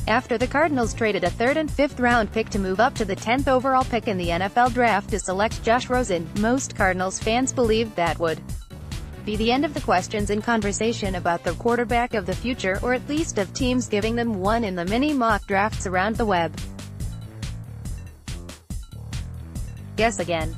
After the Cardinals traded a 3rd and 5th round pick to move up to the 10th overall pick in the NFL draft to select Josh Rosen, most Cardinals fans believed that would be the end of the questions and conversation about the quarterback of the future, or at least of teams giving them one in the many mock drafts around the web. Guess again.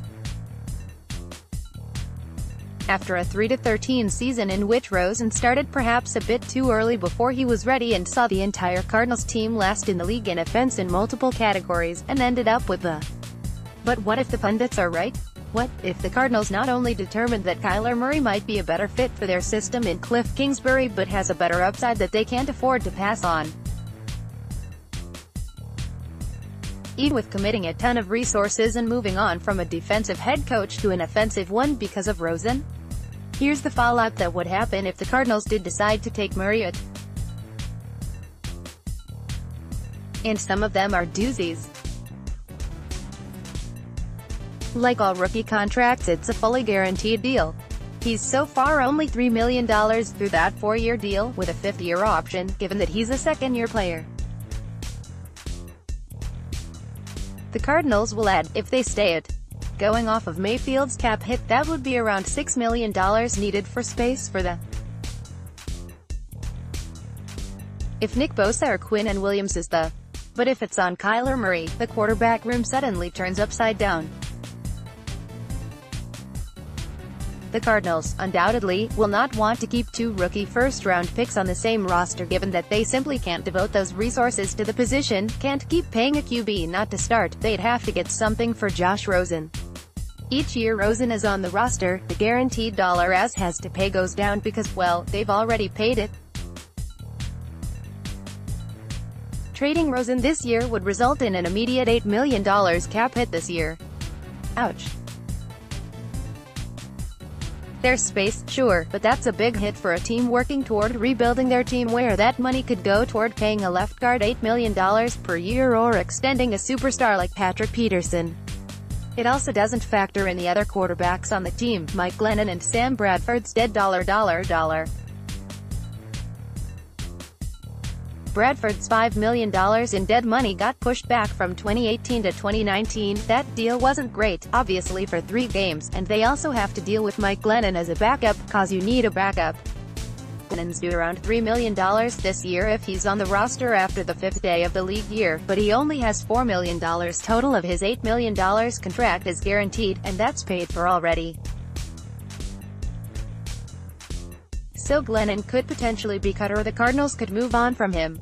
After a 3-13 season in which Rosen started perhaps a bit too early before he was ready and saw the entire Cardinals team last in the league in offense in multiple categories, and ended up with the "But what if the pundits are right? What if the Cardinals not only determined that Kyler Murray might be a better fit for their system in Cliff Kingsbury but has a better upside that they can't afford to pass on?" Even with committing a ton of resources and moving on from a defensive head coach to an offensive one because of Rosen? Here's the fallout that would happen if the Cardinals did decide to take Murray at. And some of them are doozies. Like all rookie contracts, it's a fully guaranteed deal. He's so far only $3 million through that 4-year deal, with a 5th-year option, given that he's a second-year player. The Cardinals will add, if they stay at. Going off of Mayfield's cap hit, that would be around $6 million needed for space for the. If Nick Bosa or Quinnen Williams is the. But if it's on Kyler Murray, the quarterback room suddenly turns upside down. The Cardinals, undoubtedly, will not want to keep 2 rookie first-round picks on the same roster given that they simply can't devote those resources to the position, can't keep paying a QB not to start, they'd have to get something for Josh Rosen. Each year Rosen is on the roster, the guaranteed dollar as has to pay goes down because, well, they've already paid it. Trading Rosen this year would result in an immediate $8 million cap hit this year. Ouch. There's space, sure, but that's a big hit for a team working toward rebuilding their team where that money could go toward paying a left guard $8 million per year or extending a superstar like Patrick Peterson. It also doesn't factor in the other quarterbacks on the team, Mike Glennon and Sam Bradford's dead $. Bradford's $5 million in dead money got pushed back from 2018 to 2019. That deal wasn't great, obviously, for 3 games, and they also have to deal with Mike Glennon as a backup, cause you need a backup. Glennon's due around $3 million this year if he's on the roster after the 5th day of the league year, but he only has $4 million total of his $8 million contract is guaranteed, and that's paid for already. So Glennon could potentially be cut or the Cardinals could move on from him.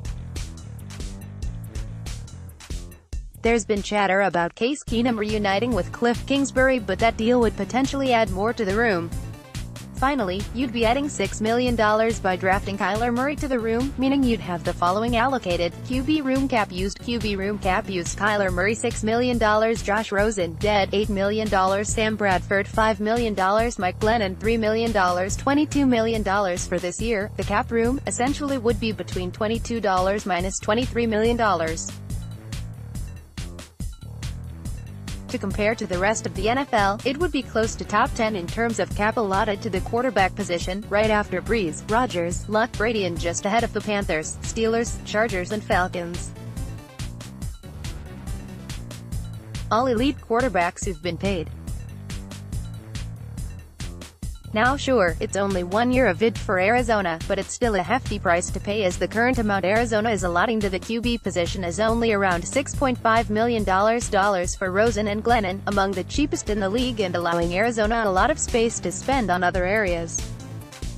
There's been chatter about Case Keenum reuniting with Cliff Kingsbury, but that deal would potentially add more to the room. Finally, you'd be adding $6 million by drafting Kyler Murray to the room, meaning you'd have the following allocated: QB room cap used, Kyler Murray $6 million, Josh Rosen, dead, $8 million, Sam Bradford $5 million, Mike Glennon $3 million, $22 million for this year. The cap room, essentially, would be between $22 minus $23 million. To compare to the rest of the NFL, it would be close to top 10 in terms of cap allotted to the quarterback position, right after Breeze, Rodgers, Luck, Brady, and just ahead of the Panthers, Steelers, Chargers and Falcons. All elite quarterbacks who've been paid. Now sure, it's only 1 year of it for Arizona, but it's still a hefty price to pay as the current amount Arizona is allotting to the QB position is only around $6.5 million for Rosen and Glennon, among the cheapest in the league and allowing Arizona a lot of space to spend on other areas.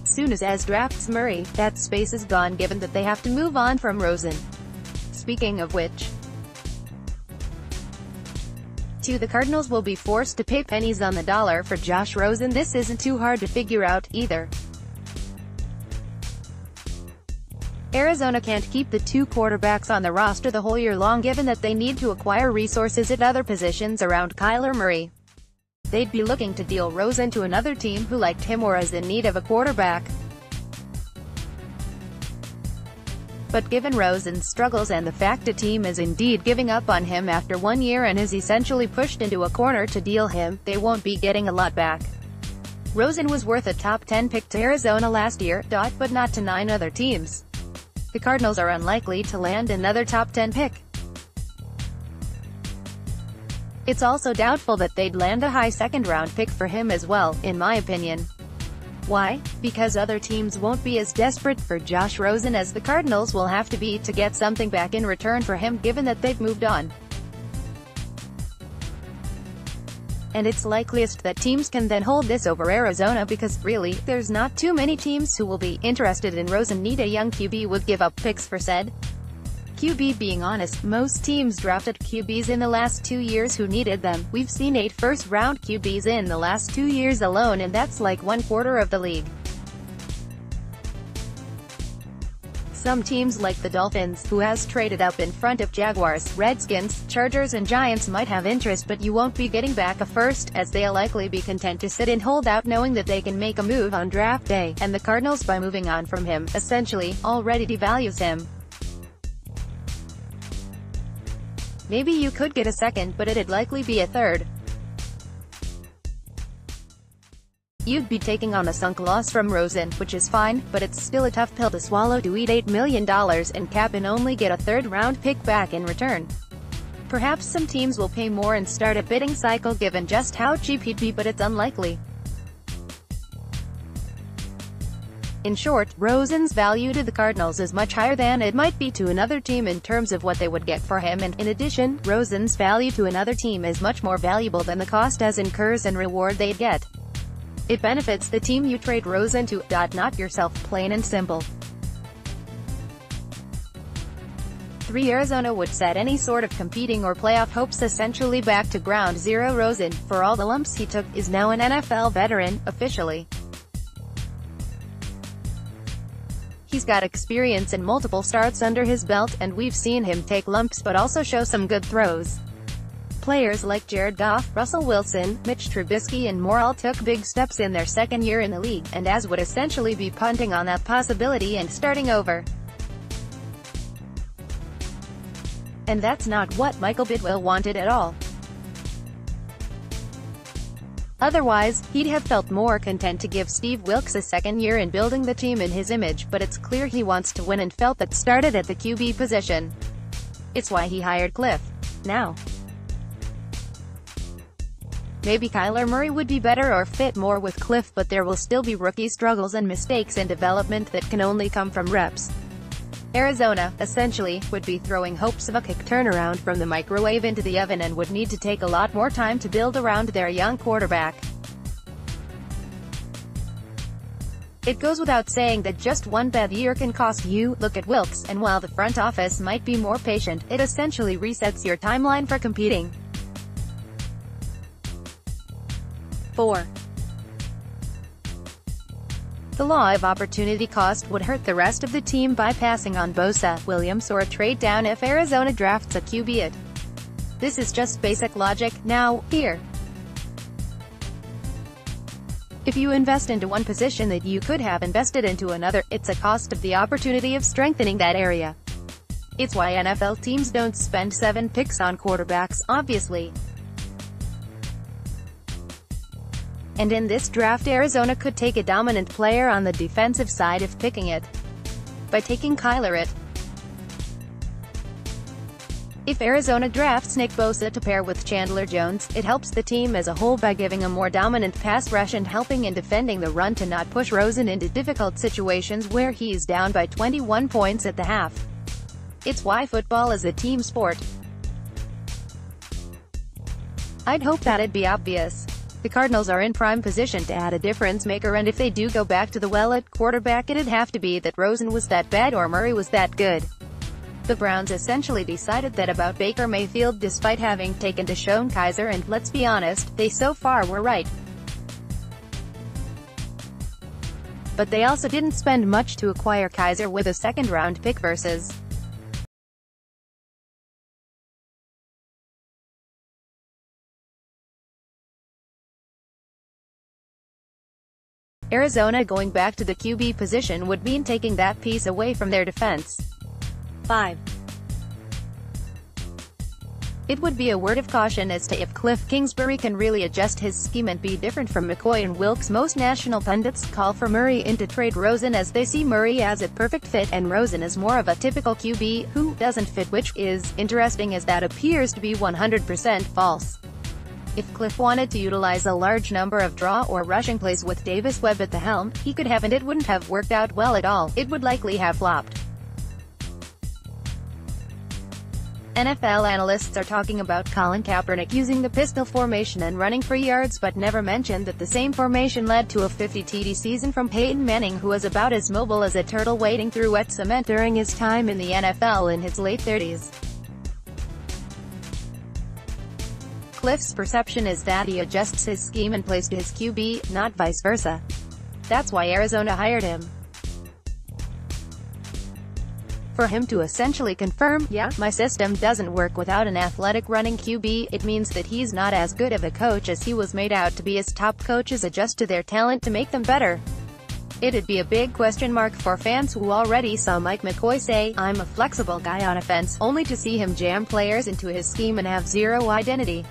Soon as drafts Murray, that space is gone given that they have to move on from Rosen. Speaking of which, the Cardinals will be forced to pay pennies on the dollar for Josh Rosen. This isn't too hard to figure out, either. Arizona can't keep the 2 quarterbacks on the roster the whole year long given that they need to acquire resources at other positions around Kyler Murray. They'd be looking to deal Rosen to another team who liked him or is in need of a quarterback. But given Rosen's struggles and the fact a team is indeed giving up on him after 1 year and is essentially pushed into a corner to deal him, they won't be getting a lot back. Rosen was worth a top 10 pick to Arizona last year, but not to 9 other teams. the Cardinals are unlikely to land another top 10 pick. It's also doubtful that they'd land a high second-round pick for him as well, in my opinion. Why? Because other teams won't be as desperate for Josh Rosen as the Cardinals will have to be to get something back in return for him, given that they've moved on. And it's likeliest that teams can then hold this over Arizona because, really, there's not too many teams who will be interested in Rosen. Need a young QB would give up picks for said QB. Being honest, most teams drafted QBs in the last 2 years who needed them. We've seen 8 first-round QBs in the last 2 years alone, and that's like 1/4 of the league. Some teams like the Dolphins, who has traded up in front of Jaguars, Redskins, Chargers and Giants, might have interest, but you won't be getting back a first, as they'll likely be content to sit and hold out knowing that they can make a move on draft day, and the Cardinals, by moving on from him, essentially, already devalues him. Maybe you could get a second, but it'd likely be a third. You'd be taking on a sunk loss from Rosen, which is fine, but it's still a tough pill to swallow to eat $8 million in cap and only get a third-round pick back in return. Perhaps some teams will pay more and start a bidding cycle given just how cheap he'd be, but it's unlikely. In short, Rosen's value to the Cardinals is much higher than it might be to another team in terms of what they would get for him, and, in addition, Rosen's value to another team is much more valuable than the cost as incurs and reward they'd get. It benefits the team you trade Rosen to, not yourself, plain and simple. 3. Arizona would set any sort of competing or playoff hopes essentially back to ground zero. Rosen, for all the lumps he took, is now an NFL veteran, officially. He's got experience and multiple starts under his belt, and we've seen him take lumps but also show some good throws. Players like Jared Goff, Russell Wilson, Mitch Trubisky and more all took big steps in their second year in the league, and as would essentially be punting on that possibility and starting over. And that's not what Michael Bidwill wanted at all. Otherwise, he'd have felt more content to give Steve Wilks a second year in building the team in his image, but it's clear he wants to win and felt that started at the QB position. It's why he hired Cliff. Now, maybe Kyler Murray would be better or fit more with Cliff, but there will still be rookie struggles and mistakes in development that can only come from reps. Arizona, essentially, would be throwing hopes of a quick turnaround from the microwave into the oven and would need to take a lot more time to build around their young quarterback. It goes without saying that just one bad year can cost you. Look at Wilks, and while the front office might be more patient, it essentially resets your timeline for competing. 4. The law of opportunity cost would hurt the rest of the team by passing on Bosa, Williams or a trade down if Arizona drafts a QB. This is just basic logic. Now, here. If you invest into one position that you could have invested into another, it's a cost of the opportunity of strengthening that area. It's why NFL teams don't spend 7 picks on quarterbacks, obviously. And in this draft, Arizona could take a dominant player on the defensive side if picking it. By taking Kyler. If Arizona drafts Nick Bosa to pair with Chandler Jones, it helps the team as a whole by giving a more dominant pass rush and helping in defending the run to not push Rosen into difficult situations where he's down by 21 points at the half. It's why football is a team sport. I'd hope that'd be obvious. The Cardinals are in prime position to add a difference maker, and if they do go back to the well at quarterback, it'd have to be that Rosen was that bad or Murray was that good. The Browns essentially decided that about Baker Mayfield despite having taken Deshaun Kaiser, and let's be honest, they so far were right. But they also didn't spend much to acquire Kaiser with a second-round pick versus Arizona. Going back to the QB position would mean taking that piece away from their defense. 5. It would be a word of caution as to if Cliff Kingsbury can really adjust his scheme and be different from McCoy and Wilkes. Most national pundits call for Murray in to trade Rosen, as they see Murray as a perfect fit and Rosen as more of a typical QB who doesn't fit, which is interesting as that appears to be 100% false. If Cliff wanted to utilize a large number of draw or rushing plays with Davis Webb at the helm, he could have, and it wouldn't have worked out well at all. It would likely have flopped. NFL analysts are talking about Colin Kaepernick using the pistol formation and running for yards, but never mentioned that the same formation led to a 50 TD season from Peyton Manning, who was about as mobile as a turtle wading through wet cement during his time in the NFL in his late 30s. Cliff's perception is that he adjusts his scheme and plays to his QB, not vice versa. That's why Arizona hired him. For him to essentially confirm, yeah, my system doesn't work without an athletic running QB, it means that he's not as good of a coach as he was made out to be, as top coaches adjust to their talent to make them better. It'd be a big question mark for fans who already saw Mike McCoy say, "I'm a flexible guy on offense," only to see him jam players into his scheme and have zero identity.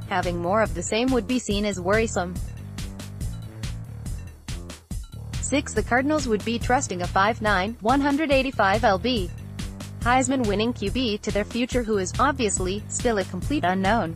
Having more of the same would be seen as worrisome. 6. The Cardinals would be trusting a 5'9", 185 lb. Heisman-winning QB to their future, who is, obviously, still a complete unknown.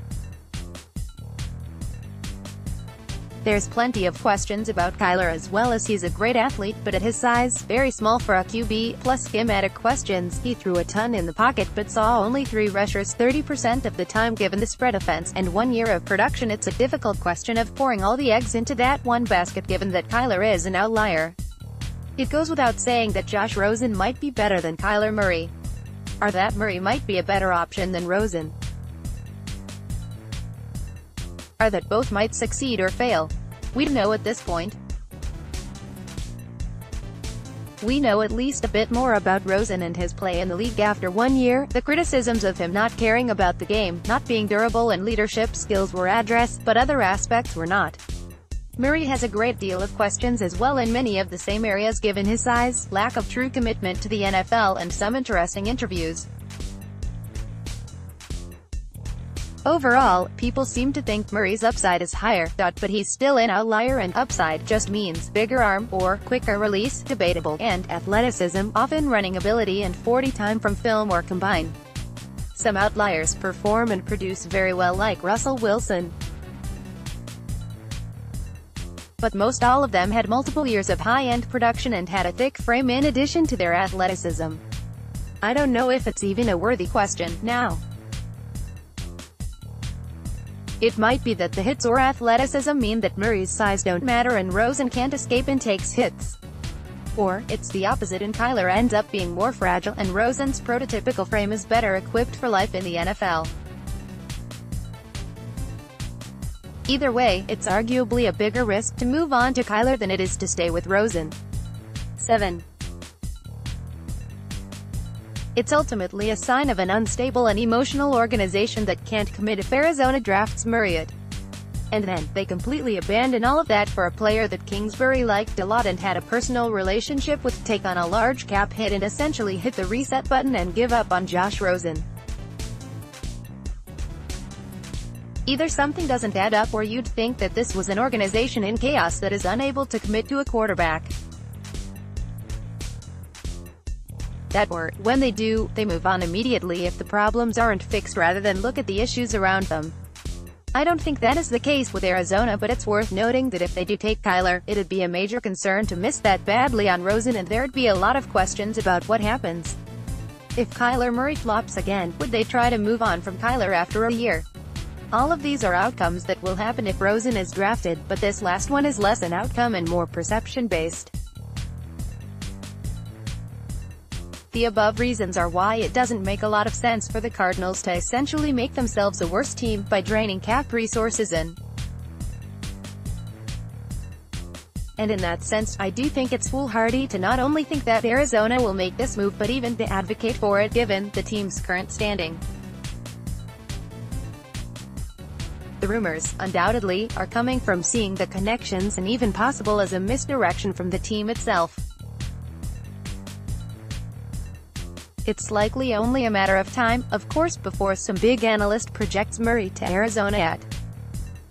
There's plenty of questions about Kyler, as well as he's a great athlete, but at his size, very small for a QB, plus schematic questions. He threw a ton in the pocket but saw only 3 rushers 30% of the time given the spread offense, and 1 year of production. It's a difficult question of pouring all the eggs into that one basket, given that Kyler is an outlier. It goes without saying that Josh Rosen might be better than Kyler Murray, or that Murray might be a better option than Rosen, or that both might succeed or fail. We don't know at this point. We know at least a bit more about Rosen and his play in the league after 1 year. The criticisms of him not caring about the game, not being durable, and leadership skills were addressed, but other aspects were not. Murray has a great deal of questions as well in many of the same areas, given his size, lack of true commitment to the NFL, and some interesting interviews. Overall, people seem to think Murray's upside is higher, but he's still an outlier, and upside just means bigger arm, or quicker release, debatable, and athleticism, often running ability, and 40 time from film or combine. Some outliers perform and produce very well, like Russell Wilson, but most all of them had multiple years of high-end production and had a thick frame in addition to their athleticism. I don't know if it's even a worthy question now. It might be that the hits or athleticism mean that Murray's size don't matter and Rosen can't escape and takes hits. Or, it's the opposite and Kyler ends up being more fragile, and Rosen's prototypical frame is better equipped for life in the NFL. Either way, it's arguably a bigger risk to move on to Kyler than it is to stay with Rosen. 7. It's ultimately a sign of an unstable and emotional organization that can't commit if Arizona drafts Murray. And then, they completely abandon all of that for a player that Kingsbury liked a lot and had a personal relationship with, take on a large cap hit, and essentially hit the reset button and give up on Josh Rosen. Either something doesn't add up, or you'd think that this was an organization in chaos that is unable to commit to a quarterback. That, or, when they do, they move on immediately if the problems aren't fixed rather than look at the issues around them. I don't think that is the case with Arizona, but it's worth noting that if they do take Kyler, it'd be a major concern to miss that badly on Rosen, and there'd be a lot of questions about what happens if Kyler Murray flops again. Would they try to move on from Kyler after a year? All of these are outcomes that will happen if Rosen is drafted, but this last one is less an outcome and more perception-based. The above reasons are why it doesn't make a lot of sense for the Cardinals to essentially make themselves a worse team by draining cap resources and in that sense, I do think it's foolhardy to not only think that Arizona will make this move but even to advocate for it given the team's current standing. The rumors, undoubtedly, are coming from seeing the connections and even possible as a misdirection from the team itself. It's likely only a matter of time, of course, before some big analyst projects Murray to Arizona at.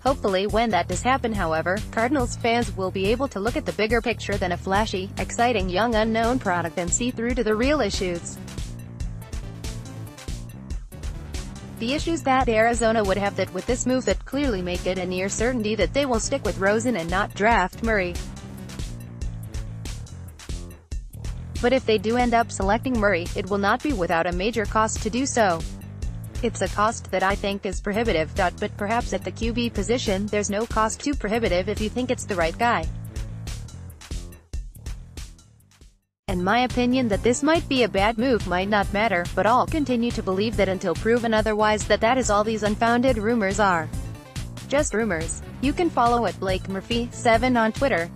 Hopefully when that does happen, however, Cardinals fans will be able to look at the bigger picture than a flashy, exciting young unknown product and see through to the real issues. The issues that Arizona would have that with this move that clearly make it a near certainty that they will stick with Rosen and not draft Murray. But if they do end up selecting Murray, it will not be without a major cost to do so. It's a cost that I think is prohibitive. But perhaps at the QB position, there's no cost too prohibitive if you think it's the right guy. And my opinion that this might be a bad move might not matter, but I'll continue to believe that until proven otherwise that is all these unfounded rumors are. Just rumors. You can follow at Blake Murphy 7 on Twitter.